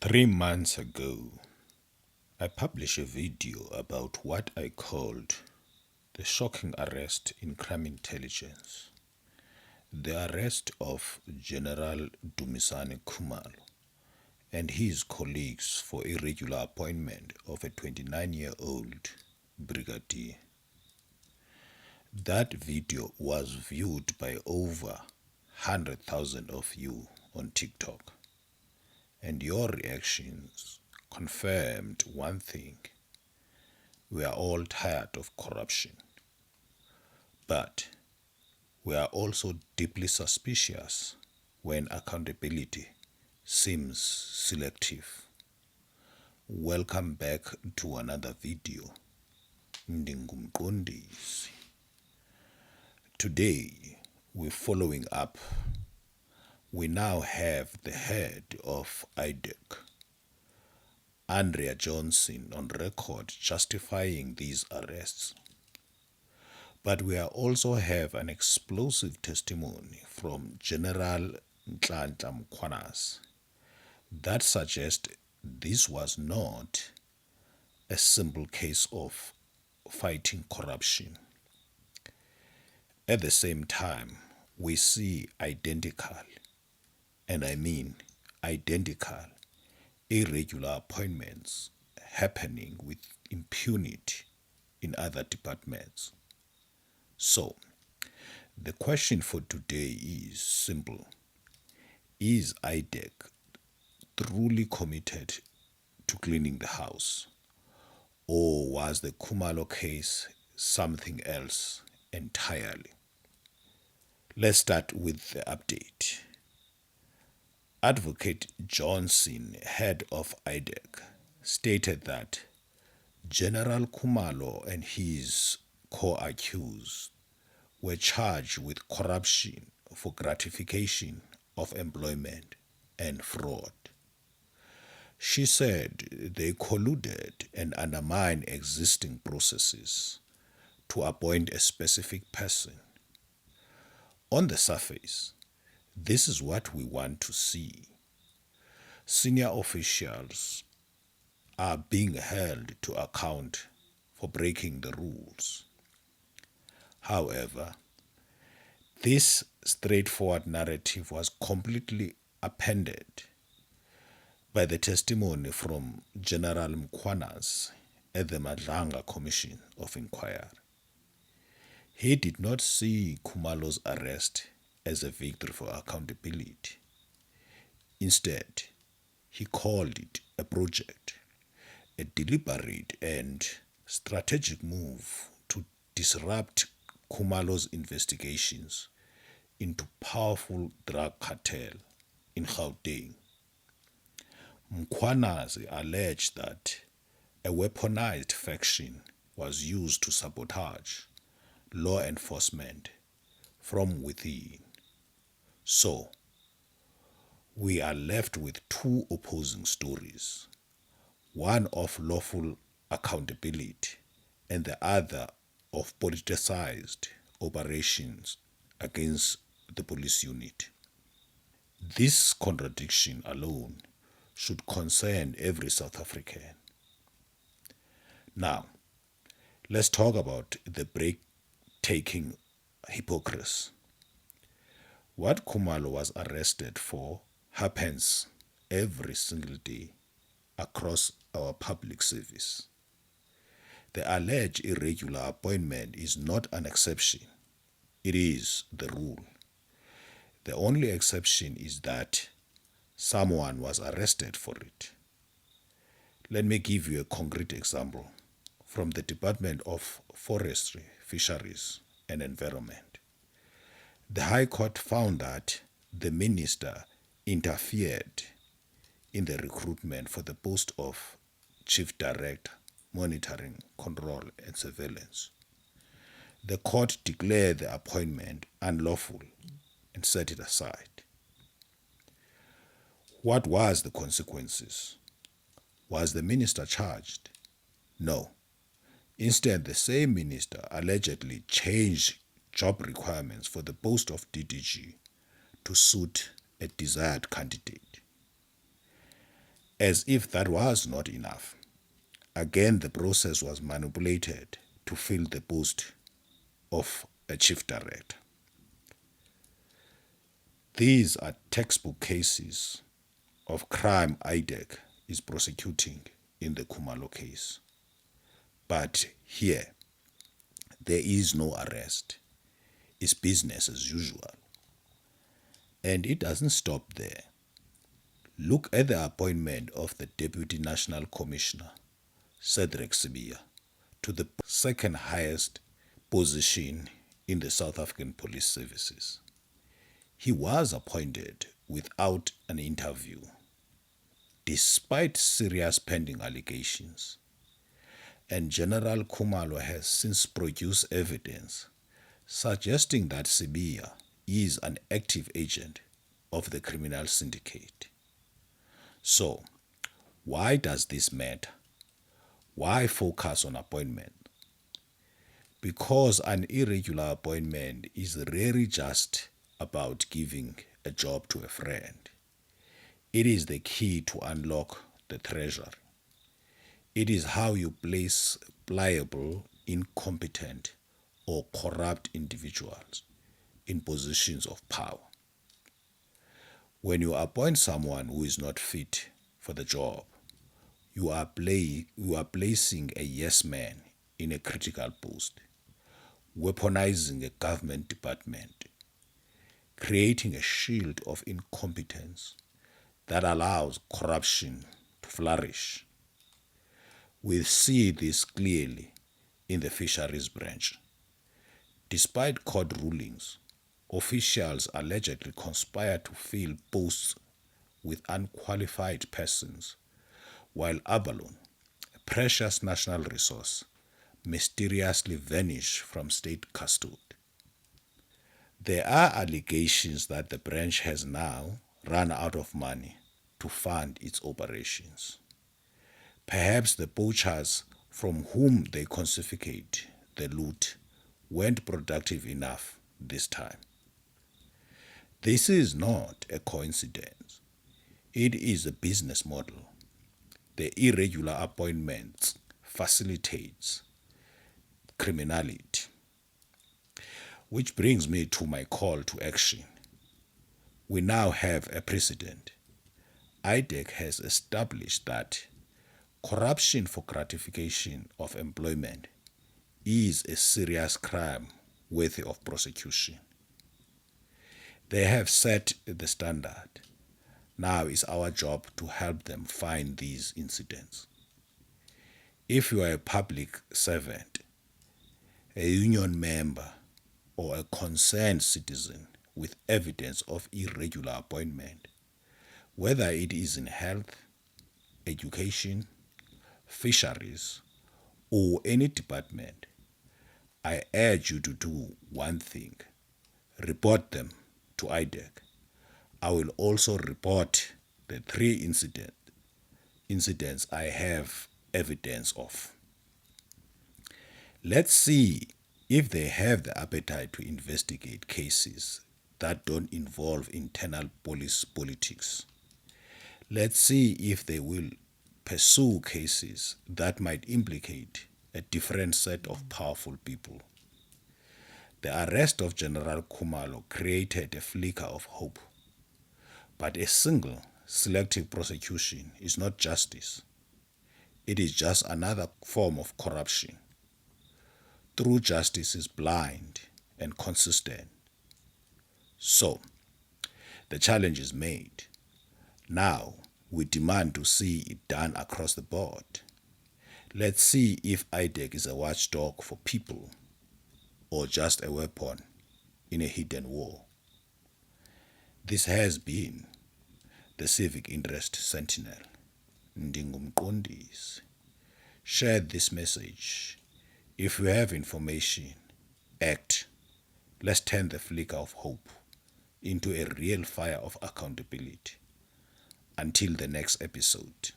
3 months ago, I published a video about what I called the shocking arrest in crime intelligence, the arrest of General Dumisani Khumalo and his colleagues for irregular appointment of a 29-year-old brigadier. That video was viewed by over 100,000 of you on TikTok, and your reactions confirmed one thing: we are all tired of corruption, but we are also deeply suspicious when accountability seems selective. Welcome back to another video. Ndingumqondisi. Today, we're following up. We now have the head of IDAC, Andrea Johnson, on record justifying these arrests. But we also have an explosive testimony from General Nhlanhla Mkhwanazi that suggests this was not a simple case of fighting corruption. At the same time, we see identical, and I mean identical, irregular appointments happening with impunity in other departments. So, the question for today is simple. Is IDAC truly committed to cleaning the house? Or was the Khumalo case something else entirely? Let's start with the update. Advocate Johnson, head of IDAC, stated that General Khumalo and his co-accused were charged with corruption for gratification of employment and fraud. She said they colluded and undermined existing processes to appoint a specific person. On the surface, this is what we want to see. Senior officials are being held to account for breaking the rules. However, this straightforward narrative was completely upended by the testimony from General Mkhwanazi at the Madlanga Commission of Inquiry. He did not see Khumalo's arrest as a victory for accountability. Instead, he called it a project, a deliberate and strategic move to disrupt Khumalo's investigations into powerful drug cartel in Gauteng. Mkhwanazi alleged that a weaponized faction was used to sabotage law enforcement from within. So, we are left with two opposing stories, one of lawful accountability and the other of politicized operations against the police unit. This contradiction alone should concern every South African. Now, let's talk about the breathtaking hypocrisy. What Khumalo was arrested for happens every single day across our public service. The alleged irregular appointment is not an exception. It is the rule. The only exception is that someone was arrested for it. Let me give you a concrete example from the Department of Forestry, Fisheries and Environment. The High Court found that the minister interfered in the recruitment for the post of Chief Director, Monitoring, Control and Surveillance. The court declared the appointment unlawful and set it aside. What was the consequences? Was the minister charged? No. Instead, the same minister allegedly changed job requirements for the post of DDG to suit a desired candidate. As if that was not enough, again the process was manipulated to fill the post of a chief director. These are textbook cases of crime IDAC is prosecuting in the Khumalo case. But here, there is no arrest. It's business as usual. And it doesn't stop there. Look at the appointment of the Deputy National Commissioner, Cedric Sibia, to the second highest position in the South African Police Services. He was appointed without an interview, despite serious pending allegations. And General Khumalo has since produced evidence suggesting that Sibia is an active agent of the criminal syndicate. So, why does this matter? Why focus on appointment? Because an irregular appointment is rarely just about giving a job to a friend. It is the key to unlock the treasure. It is how you place pliable, incompetent, or corrupt individuals in positions of power. When you appoint someone who is not fit for the job, you are placing a yes man in a critical post, weaponizing a government department, creating a shield of incompetence that allows corruption to flourish. We see this clearly in the fisheries branch. Despite court rulings, officials allegedly conspired to fill posts with unqualified persons, while abalone, a precious national resource, mysteriously vanished from state custody. There are allegations that the branch has now run out of money to fund its operations. Perhaps the poachers from whom they confiscate the loot weren't productive enough this time. This is not a coincidence. It is a business model. The irregular appointments facilitates criminality. Which brings me to my call to action. We now have a precedent. IDAC has established that corruption for gratification of employment is a serious crime worthy of prosecution. They have set the standard. Now it's our job to help them find these incidents. If you are a public servant, a union member, or a concerned citizen with evidence of irregular appointment, whether it is in health, education, fisheries, or any department, I urge you to do one thing. Report them to IDAC. I will also report the 3 incidents I have evidence of. Let's see if they have the appetite to investigate cases that don't involve internal police politics. Let's see if they will pursue cases that might implicate a different set of powerful people. The arrest of General Khumalo created a flicker of hope. But a single selective prosecution is not justice. It is just another form of corruption. True justice is blind and consistent. So, the challenge is made. Now, we demand to see it done across the board. Let's see if IDAC is a watchdog for people or just a weapon in a hidden war. This has been the Civic Interest Sentinel. Ndingumqondisi. Share this message. If you have information, act. Let's turn the flicker of hope into a real fire of accountability. Until the next episode.